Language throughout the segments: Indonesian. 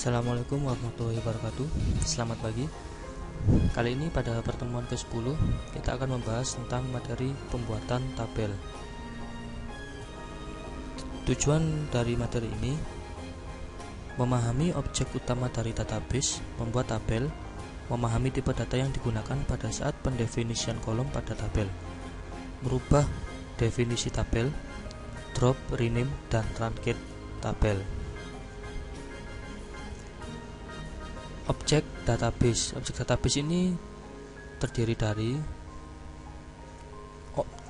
Assalamualaikum warahmatullahi wabarakatuh. Selamat pagi. Kali ini pada pertemuan ke-10 kita akan membahas tentang materi pembuatan tabel. Tujuan dari materi ini memahami objek utama dari database, membuat tabel, memahami tipe data yang digunakan pada saat pendefinisian kolom pada tabel, merubah definisi tabel, drop, rename, dan truncate tabel. Objek database ini terdiri dari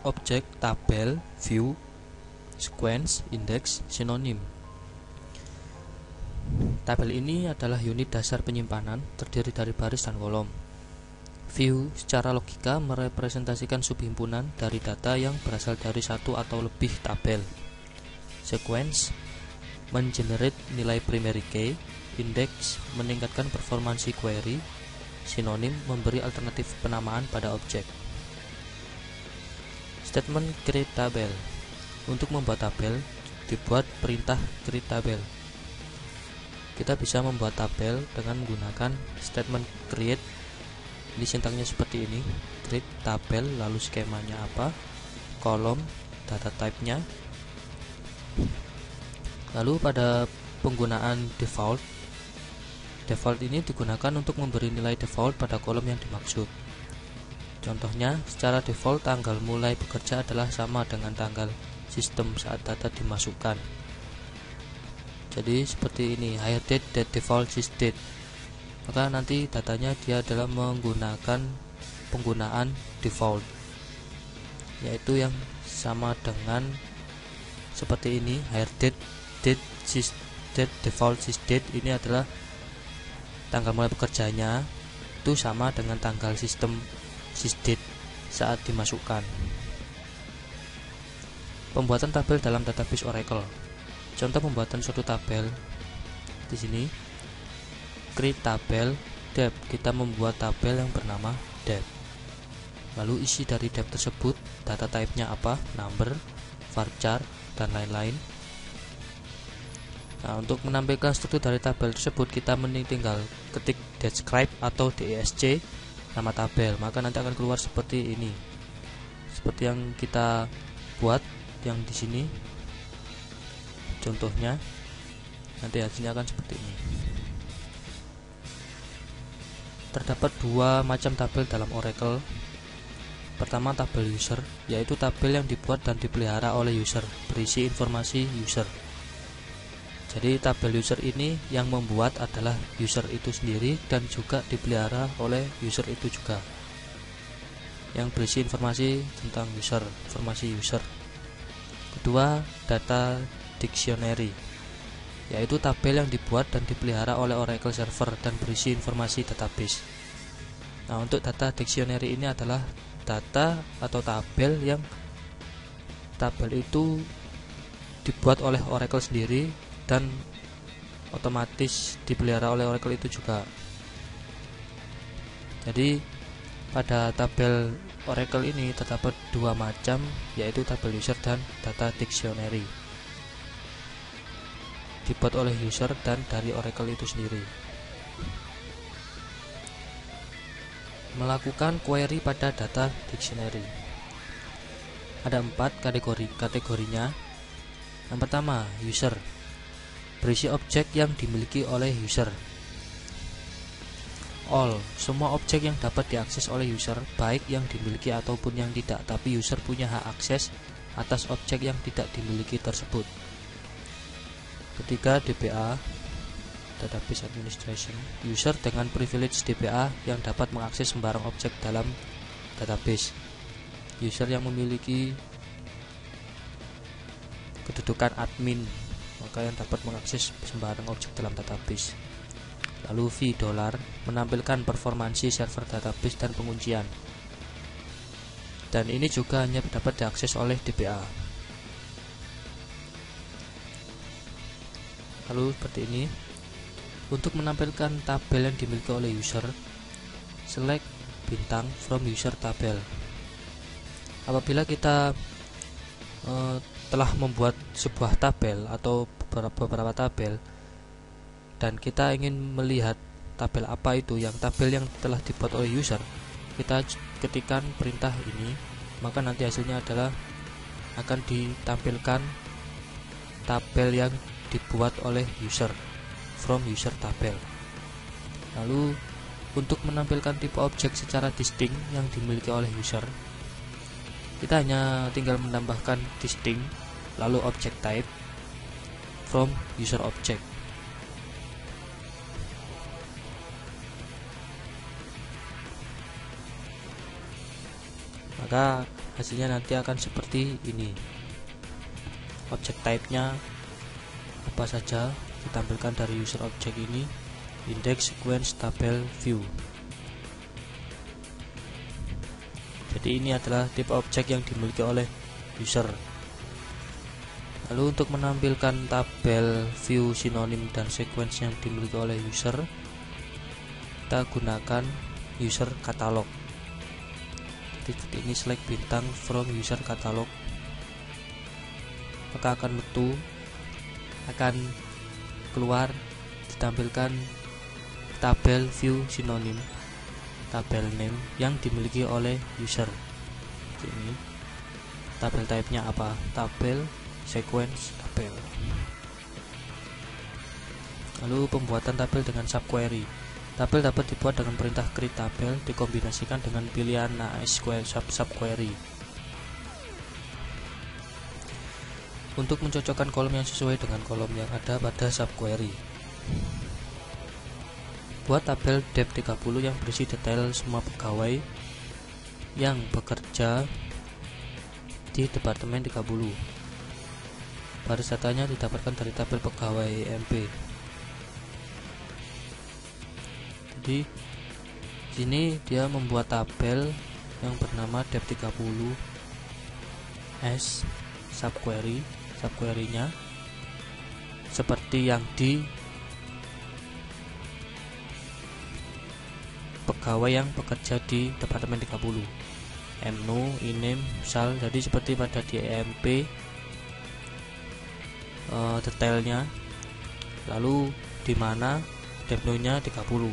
objek tabel, view, sequence, index, sinonim. Tabel ini adalah unit dasar penyimpanan, terdiri dari baris dan kolom. View secara logika merepresentasikan subhimpunan dari data yang berasal dari satu atau lebih tabel. Sequence mengenerate nilai primary key. Index meningkatkan performansi query. Sinonim memberi alternatif penamaan pada objek. Statement create tabel. Untuk membuat tabel, dibuat perintah create tabel. Kita bisa membuat tabel dengan menggunakan statement create. Ini sintaksnya seperti ini. Create tabel, lalu skemanya apa? Kolom, data type-nya. Lalu pada penggunaan default ini digunakan untuk memberi nilai default pada kolom yang dimaksud. Contohnya, secara default tanggal mulai bekerja adalah sama dengan tanggal sistem saat data dimasukkan. Jadi seperti ini, hire date default sys date. Maka nanti datanya dia adalah menggunakan penggunaan default, yaitu yang sama dengan seperti ini, hire date sys date default sys date. Ini adalah tanggal mulai bekerjanya itu sama dengan tanggal sistem sysdate saat dimasukkan. Pembuatan tabel dalam database Oracle. Contoh pembuatan suatu tabel di sini. Create tabel dep. Kita membuat tabel yang bernama dep. Lalu isi dari dep tersebut, data type-nya apa? Number, varchar, dan lain-lain. Nah, untuk menampilkan struktur dari tabel tersebut, kita tinggal ketik describe atau desc nama tabel, maka nanti akan keluar seperti ini, seperti yang kita buat yang di sini. Contohnya nanti hasilnya akan seperti ini. Terdapat dua macam tabel dalam Oracle. Pertama, tabel user, yaitu tabel yang dibuat dan dipelihara oleh user, berisi informasi user. Jadi tabel user ini yang membuat adalah user itu sendiri dan juga dipelihara oleh user itu juga, yang berisi informasi tentang user, informasi user. Kedua, data dictionary, yaitu tabel yang dibuat dan dipelihara oleh Oracle server dan berisi informasi database. Nah, untuk data dictionary ini adalah data atau tabel yang tabel itu dibuat oleh Oracle sendiri dan otomatis dipelihara oleh Oracle itu juga. Jadi pada tabel Oracle ini terdapat dua macam, yaitu tabel user dan data dictionary, dibuat oleh user dan dari Oracle itu sendiri. Melakukan query pada data dictionary. Ada 4 kategorinya. Yang pertama, user, berisi objek yang dimiliki oleh user. All, semua objek yang dapat diakses oleh user, baik yang dimiliki ataupun yang tidak, tapi user punya hak akses atas objek yang tidak dimiliki tersebut. Ketiga, DBA, Database Administration, user dengan privilege DBA yang dapat mengakses sembarang objek dalam database. User yang memiliki kedudukan admin, maka yang dapat mengakses sembarang objek dalam database. Lalu V $, menampilkan performansi server database dan penguncian. Dan ini juga hanya dapat diakses oleh DBA. Lalu seperti ini. Untuk menampilkan tabel yang dimiliki oleh user, select bintang from user tabel. Apabila kita telah membuat sebuah tabel atau beberapa tabel, dan kita ingin melihat tabel apa itu, tabel yang telah dibuat oleh user, kita ketikkan perintah ini, maka nanti hasilnya adalah akan ditampilkan tabel yang dibuat oleh user, from user tabel. Lalu untuk menampilkan tipe objek secara distinct yang dimiliki oleh user, kita hanya tinggal menambahkan distinct lalu object type from user object. Maka hasilnya nanti akan seperti ini. Object type-nya apa saja ditampilkan dari user object ini, index, sequence, tabel, view. Jadi ini adalah tipe objek yang dimiliki oleh user. Lalu untuk menampilkan tabel, view, sinonim, dan sequence yang dimiliki oleh user, kita gunakan user catalog. Jadi ini select bintang from user catalog, maka akan keluar ditampilkan tabel, view, sinonim, tabel name yang dimiliki oleh user. Ini tabel type-nya apa? Tabel, sequence, tabel. Lalu pembuatan tabel dengan subquery. Tabel dapat dibuat dengan perintah create tabel dikombinasikan dengan pilihan ASQL subquery. Untuk mencocokkan kolom yang sesuai dengan kolom yang ada pada subquery, buat tabel dep 30 yang berisi detail semua pegawai yang bekerja di departemen 30. Baris datanya didapatkan dari tabel pegawai EMP. Jadi sini dia membuat tabel yang bernama dep 30 as subquery-nya seperti yang di pegawai yang bekerja di departemen 30. mnu, iname, sal. Jadi seperti pada di EMP, detailnya. Lalu di mana depno-nya 30.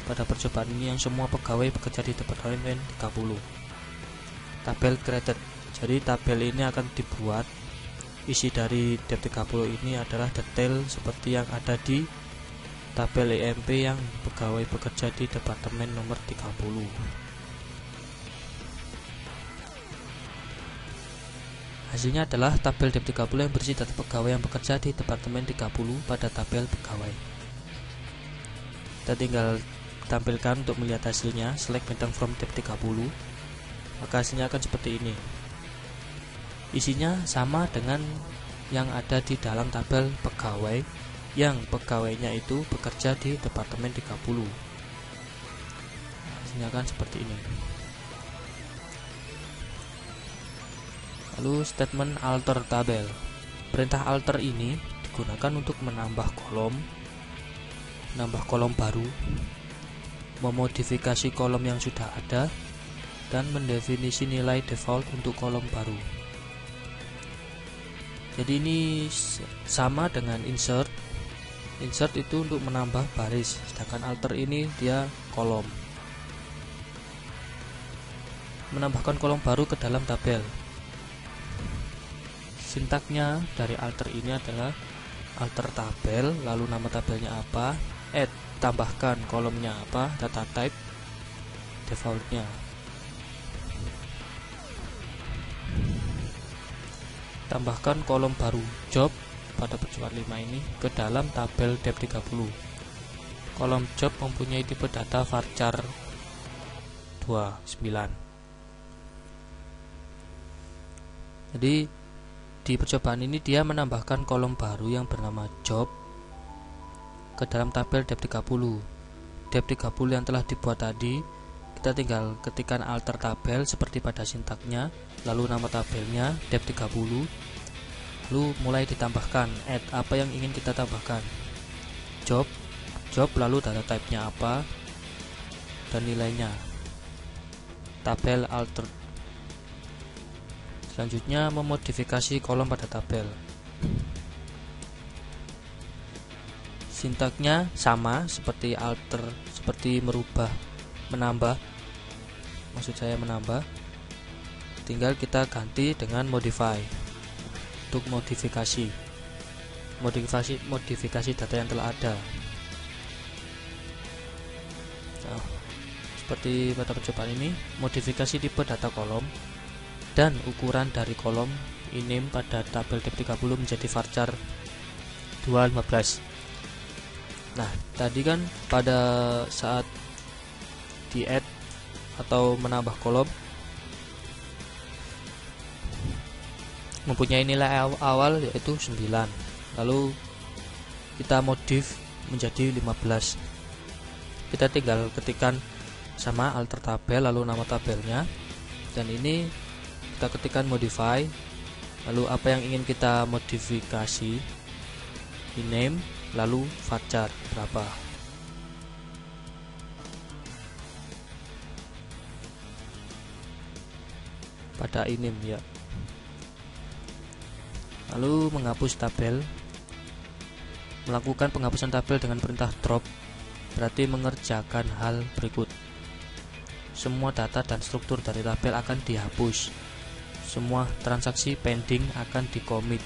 Pada percobaan ini yang semua pegawai bekerja di departemen 30. Tabel created. Jadi tabel ini akan dibuat, isi dari dep 30 ini adalah detail seperti yang ada di tabel EMP yang pegawai bekerja di departemen nomor 30. Hasilnya adalah tabel dep 30 yang berisi data pegawai yang bekerja di departemen 30 pada tabel pegawai. Kita tinggal tampilkan untuk melihat hasilnya, select bintang from dep 30, maka hasilnya akan seperti ini. Isinya sama dengan yang ada di dalam tabel pegawai yang pegawainya itu bekerja di departemen 30. Hasilnya akan seperti ini. Lalu statement alter tabel. Perintah alter ini digunakan untuk menambah kolom baru, memodifikasi kolom yang sudah ada, dan mendefinisi nilai default untuk kolom baru. Jadi ini sama dengan insert. Insert itu untuk menambah baris, sedangkan alter ini dia kolom. Menambahkan kolom baru ke dalam tabel. Sintaknya dari alter ini adalah alter tabel, lalu nama tabelnya apa, add, tambahkan kolomnya apa, data type, defaultnya. Tambahkan kolom baru job pada percobaan 5 ini ke dalam tabel dep 30. Kolom job mempunyai tipe data varchar 29. Jadi di percobaan ini dia menambahkan kolom baru yang bernama job ke dalam tabel dep 30. Dep 30 yang telah dibuat tadi, kita tinggal ketikkan alter tabel seperti pada sintaknya, lalu nama tabelnya dep 30, lalu mulai ditambahkan add apa yang ingin kita tambahkan, job, lalu data type-nya apa dan nilainya, tabel alter. Selanjutnya memodifikasi kolom pada tabel. Sintaknya sama seperti alter, seperti merubah, menambah, maksud saya menambah. Tinggal kita ganti dengan modify untuk modifikasi data yang telah ada. Nah, seperti pada percobaan ini, modifikasi tipe data kolom dan ukuran dari kolom iname pada tabel dep30 menjadi varchar 215. Nah, tadi kan pada saat di add atau menambah kolom mempunyai nilai awal yaitu 9, lalu kita modif menjadi 15. Kita tinggal ketikkan sama alter tabel lalu nama tabelnya, dan ini kita ketikkan modify, lalu apa yang ingin kita modifikasi, rename, lalu varchar berapa. Pada ename ya. Lalu menghapus tabel. Melakukan penghapusan tabel dengan perintah drop berarti mengerjakan hal berikut. Semua data dan struktur dari tabel akan dihapus. Semua transaksi pending akan di-commit.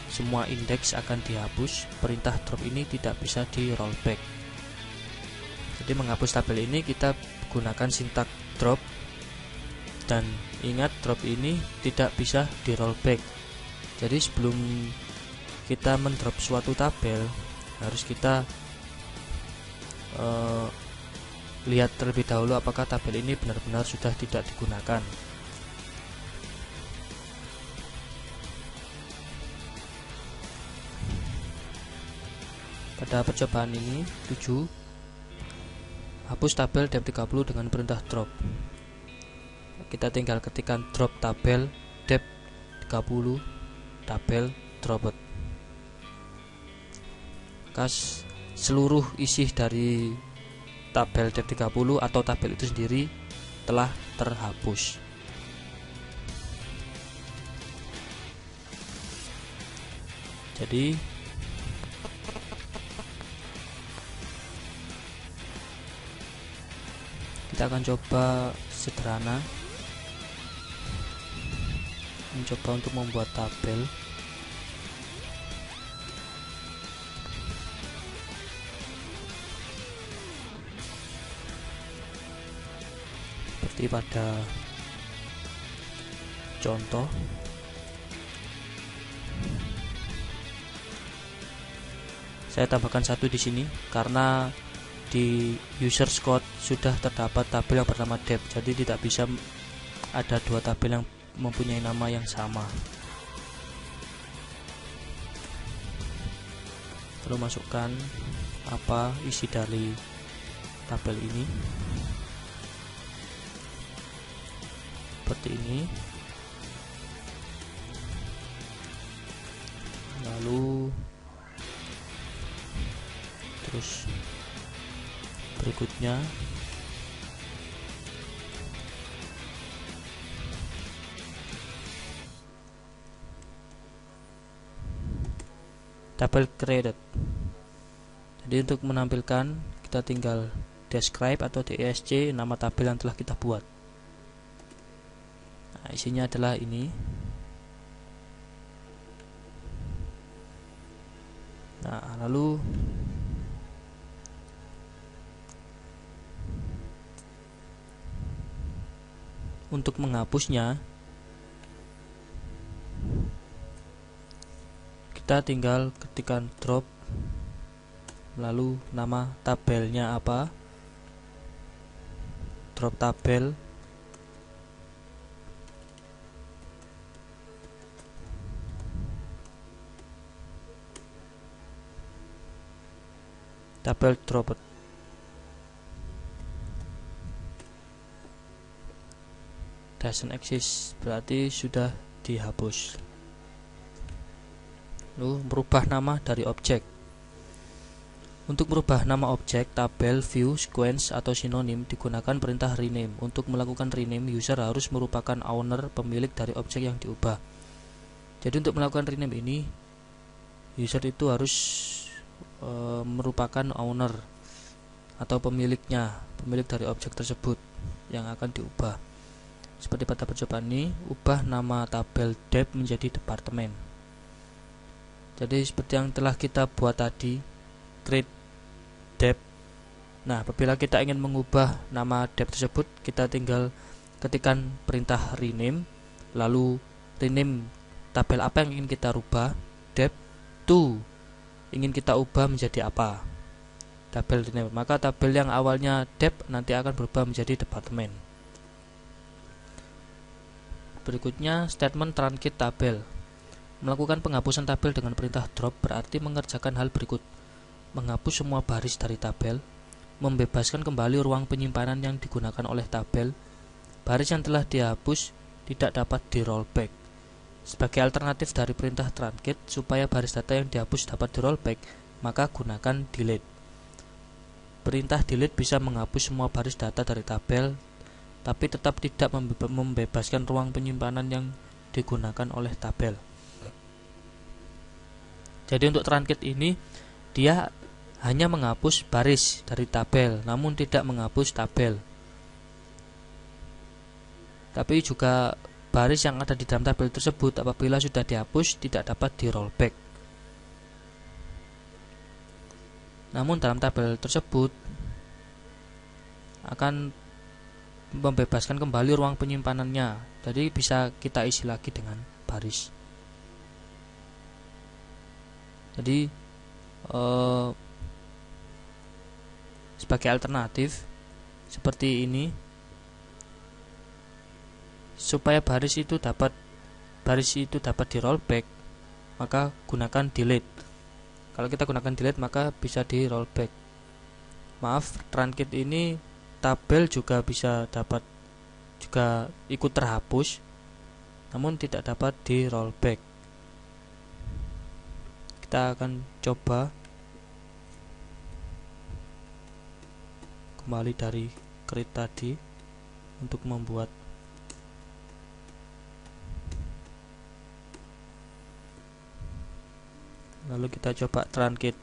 Semua indeks akan dihapus. Perintah drop ini tidak bisa di rollback. Jadi menghapus tabel ini kita gunakan sintak drop, dan ingat drop ini tidak bisa di rollback. Jadi sebelum kita mendrop suatu tabel harus kita lihat terlebih dahulu apakah tabel ini benar-benar sudah tidak digunakan. Pada percobaan ini 7, hapus tabel dep30 dengan perintah drop. Kita tinggal ketikkan drop tabel dep30 tabel dropped. Kas seluruh isi dari tabel dep30 atau tabel itu sendiri telah terhapus. Jadi kita akan coba sederhana, mencoba untuk membuat tabel. Seperti pada contoh, saya tambahkan satu di sini karena di user code sudah terdapat tabel yang bernama dep, jadi tidak bisa ada dua tabel yang mempunyai nama yang sama. Lalu masukkan apa isi dari tabel ini, seperti ini. Lalu terus berikutnya tabel created. Jadi untuk menampilkan kita tinggal describe atau desc nama tabel yang telah kita buat. Nah, isinya adalah ini. Nah, lalu untuk menghapusnya kita tinggal ketikkan drop, lalu nama tabelnya apa, drop tabel, tabel dropped. Doesn't exist berarti sudah dihapus. Lalu merubah nama dari objek. Untuk merubah nama objek, tabel, view, sequence, atau sinonim digunakan perintah rename. Untuk melakukan rename, user harus merupakan owner, pemilik dari objek yang diubah. Jadi untuk melakukan rename ini, user itu harus merupakan owner atau pemilik dari objek tersebut yang akan diubah. Seperti pada percobaan ini, ubah nama tabel dep menjadi departemen. Jadi seperti yang telah kita buat tadi, create dep. Nah, apabila kita ingin mengubah nama dep tersebut, kita tinggal ketikkan perintah rename, lalu rename tabel apa yang ingin kita rubah, dep to ingin kita ubah menjadi apa, tabel rename. Maka tabel yang awalnya dep nanti akan berubah menjadi departemen. Berikutnya statement truncate tabel. Melakukan penghapusan tabel dengan perintah drop berarti mengerjakan hal berikut: menghapus semua baris dari tabel, membebaskan kembali ruang penyimpanan yang digunakan oleh tabel. Baris yang telah dihapus tidak dapat di rollback. Sebagai alternatif dari perintah truncate, supaya baris data yang dihapus dapat di rollback, maka gunakan delete. Perintah delete bisa menghapus semua baris data dari tabel, tapi tetap tidak membebaskan ruang penyimpanan yang digunakan oleh tabel. Jadi untuk truncate ini, dia hanya menghapus baris dari tabel, namun tidak menghapus tabel. Tapi juga baris yang ada di dalam tabel tersebut apabila sudah dihapus tidak dapat di rollback. Namun dalam tabel tersebut akan membebaskan kembali ruang penyimpanannya. Jadi bisa kita isi lagi dengan baris. Jadi sebagai alternatif seperti ini, supaya baris itu dapat di rollback, maka gunakan delete. Kalau kita gunakan delete maka bisa di rollback. Maaf, truncate ini tabel juga ikut terhapus, namun tidak dapat di rollback. Kita akan coba kembali dari create tadi untuk membuat lalu kita coba truncate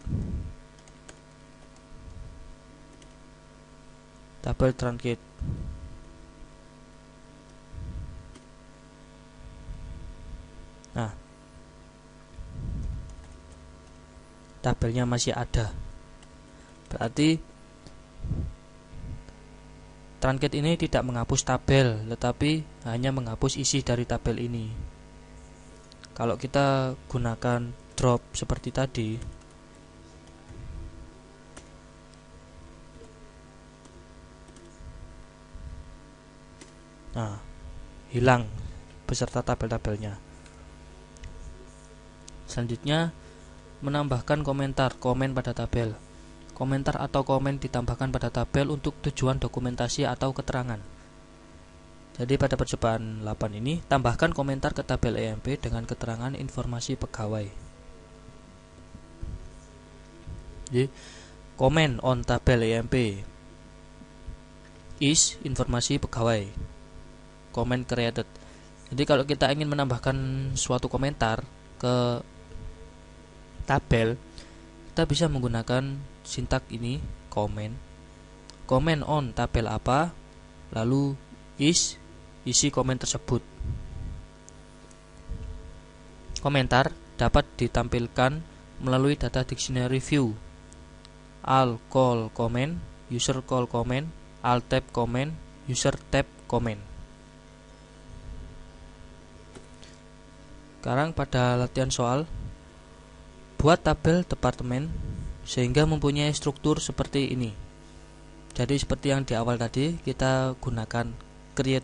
tabel truncate. Nah, tabelnya masih ada, berarti truncate ini tidak menghapus tabel, tetapi hanya menghapus isi dari tabel ini. Kalau kita gunakan drop seperti tadi, nah, hilang beserta tabel-tabelnya. Selanjutnya, menambahkan komen pada tabel. Komentar atau komen ditambahkan pada tabel untuk tujuan dokumentasi atau keterangan. Jadi pada percobaan 8 ini, tambahkan komentar ke tabel EMP dengan keterangan informasi pegawai. Jadi, comment on tabel EMP is informasi pegawai. Comment created. Jadi kalau kita ingin menambahkan suatu komentar ke tabel, kita bisa menggunakan sintak ini, comment on tabel apa, lalu is isi komen tersebut. Komentar dapat ditampilkan melalui data dictionary view, all call comment, user call comment, all tab comment, user tab comment. Sekarang pada latihan soal, buat tabel departemen sehingga mempunyai struktur seperti ini. Jadi seperti yang di awal tadi, kita gunakan create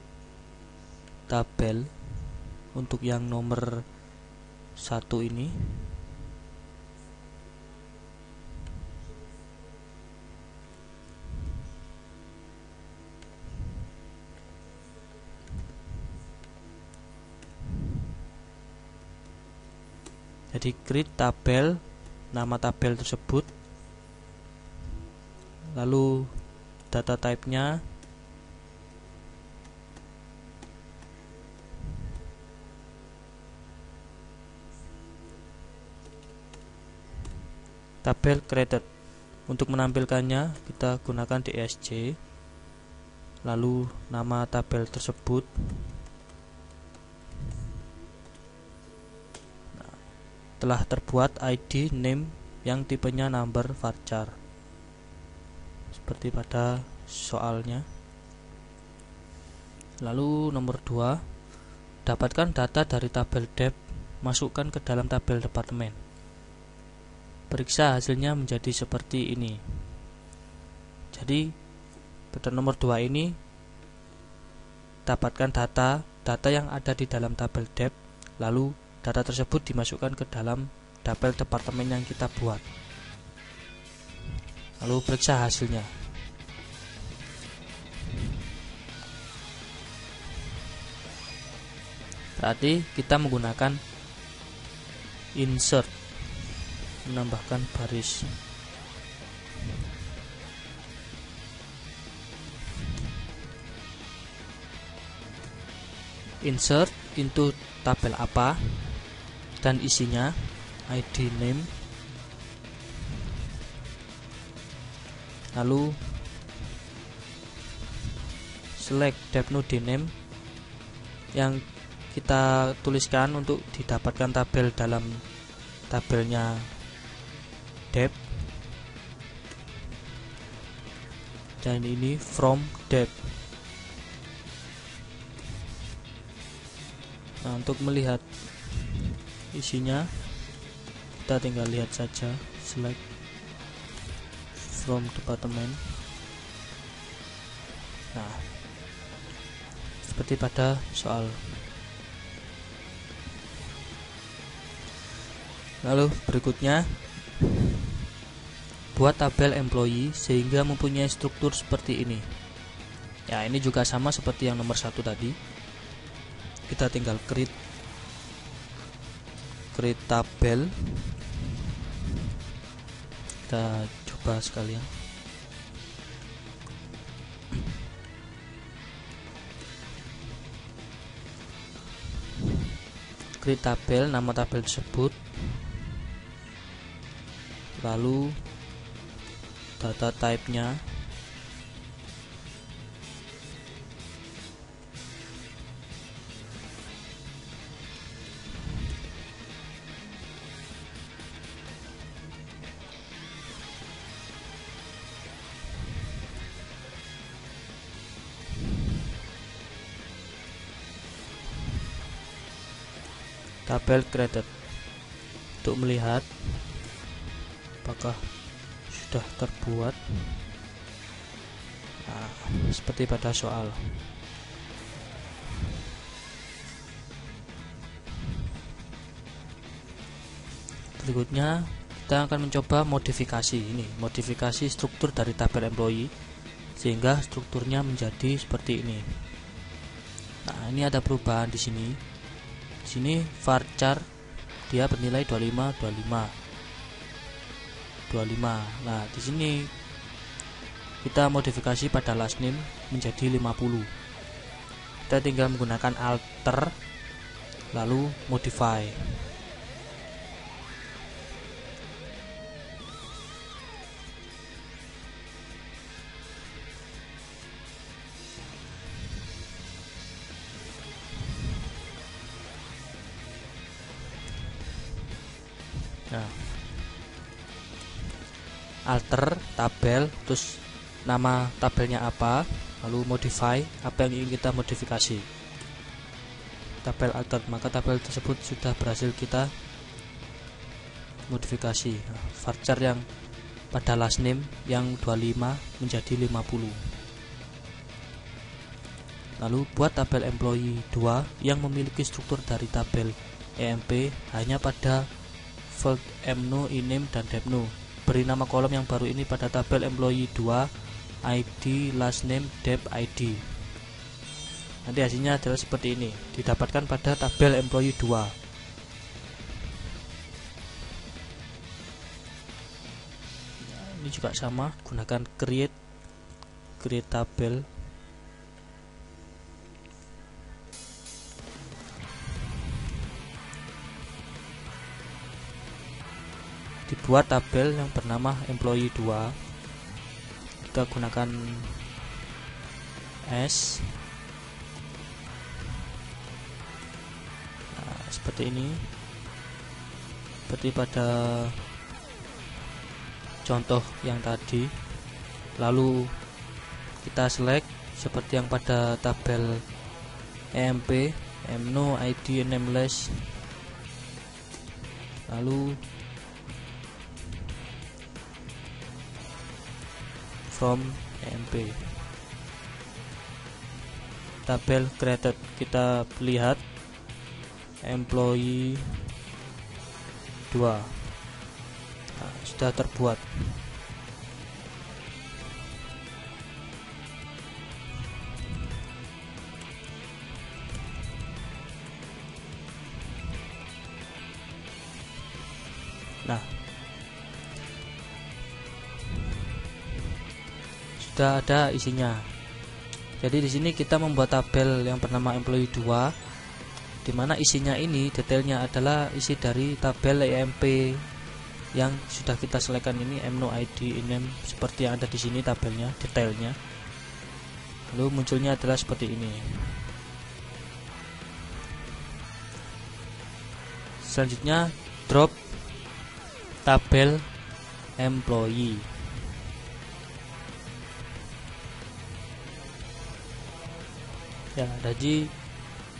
tabel untuk yang nomor 1 ini. Jadi create tabel, nama tabel tersebut, lalu data type-nya, tabel created. Untuk menampilkannya kita gunakan DSC, lalu nama tabel tersebut. Telah terbuat ID name yang tipenya number varchar seperti pada soalnya. Lalu nomor 2, dapatkan data dari tabel dep, masukkan ke dalam tabel departemen. Periksa hasilnya menjadi seperti ini. Jadi pada nomor 2 ini dapatkan data yang ada di dalam tabel dep, lalu data tersebut dimasukkan ke dalam tabel departemen yang kita buat. Lalu periksa hasilnya. Berarti kita menggunakan insert, menambahkan baris. Insert into tabel apa dan isinya ID name, lalu select depNode name yang kita tuliskan untuk didapatkan tabel dalam tabelnya dep, dan ini from dep. Nah, untuk melihat isinya kita tinggal lihat saja, select from department. Nah, seperti pada soal. Lalu berikutnya, buat tabel employee sehingga mempunyai struktur seperti ini. Ya, ini juga sama seperti yang nomor 1 tadi. Kita tinggal create tabel. Kita coba sekalian. Create tabel, nama tabel tersebut, lalu data type-nya, tabel created. Untuk melihat apakah sudah terbuat. Nah, seperti pada soal. Berikutnya kita akan mencoba modifikasi ini, modifikasi struktur dari tabel employee sehingga strukturnya menjadi seperti ini. Nah, ini ada perubahan di sini. Di sini varchar dia bernilai 25. Nah, di sini kita modifikasi pada last name menjadi 50. Kita tinggal menggunakan alter lalu modify. Nah, alter tabel, terus nama tabelnya apa, lalu modify apa yang ingin kita modifikasi. Tabel alter, maka tabel tersebut sudah berhasil kita modifikasi. Nah, varchar yang pada last name yang 25 menjadi 50. Lalu buat tabel employee 2 yang memiliki struktur dari tabel EMP hanya pada field mno, iname, dan depno. Beri nama kolom yang baru ini pada tabel employee 2 ID, last name, dep ID. Nanti hasilnya adalah seperti ini, didapatkan pada tabel employee 2. Ini juga sama, gunakan create tabel. dibuat tabel yang bernama employee 2. Kita gunakan S. Nah, seperti ini, seperti pada contoh yang tadi. Lalu kita select seperti yang pada tabel EMP, emno, ID, nameless. Lalu from EMP, tabel created, kita lihat employee 2. Nah, sudah terbuat. Nah, sudah ada isinya. Jadi di sini kita membuat tabel yang bernama employee 2, di mana isinya ini detailnya adalah isi dari tabel EMP yang sudah kita selekan ini, emno, ID, name, seperti yang ada di sini tabelnya, detailnya. Lalu munculnya adalah seperti ini. Selanjutnya drop tabel employee. Ya, jadi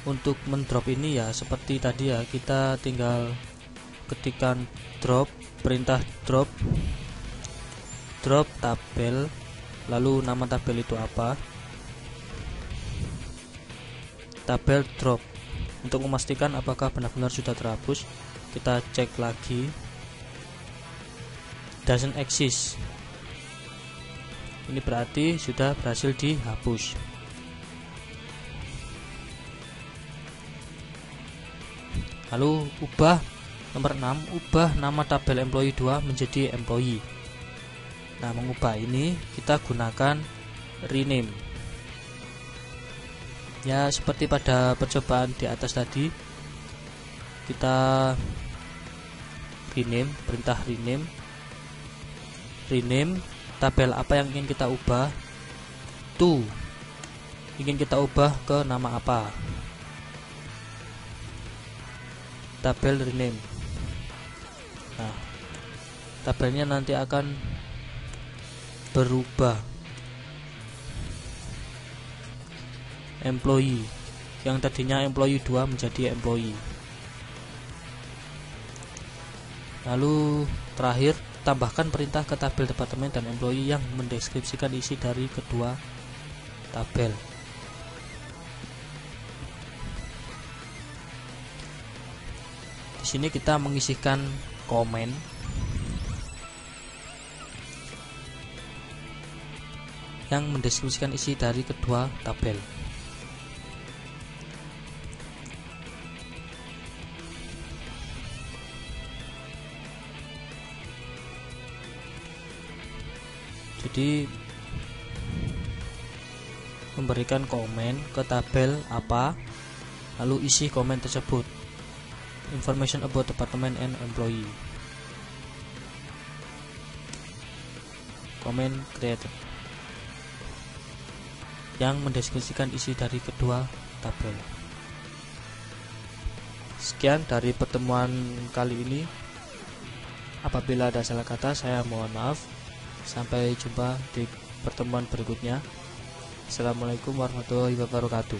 untuk mendrop ini ya seperti tadi ya, kita tinggal ketikkan drop, perintah drop tabel, lalu nama tabel itu apa, tabel drop. Untuk memastikan apakah benar-benar sudah terhapus, kita cek lagi, doesn't exist. Ini berarti sudah berhasil dihapus. Lalu ubah nomor 6, ubah nama tabel employee 2 menjadi employee. Nah, mengubah ini kita gunakan rename. Ya, seperti pada percobaan di atas tadi, kita rename, perintah rename tabel apa yang ingin kita ubah, ingin kita ubah ke nama apa, tabel rename. Nah, tabelnya nanti akan berubah, employee yang tadinya employee 2 menjadi employee. Lalu terakhir, tambahkan perintah ke tabel departemen dan employee yang mendeskripsikan isi dari kedua tabel. Di sini kita mengisihkan komen yang mendeskripsikan isi dari kedua tabel. Jadi memberikan komen ke tabel apa, lalu isi komen tersebut, information about department and employee, comment created, yang mendeskripsikan isi dari kedua tabel. Sekian dari pertemuan kali ini. Apabila ada salah kata, saya mohon maaf. Sampai jumpa di pertemuan berikutnya. Assalamualaikum warahmatullahi wabarakatuh.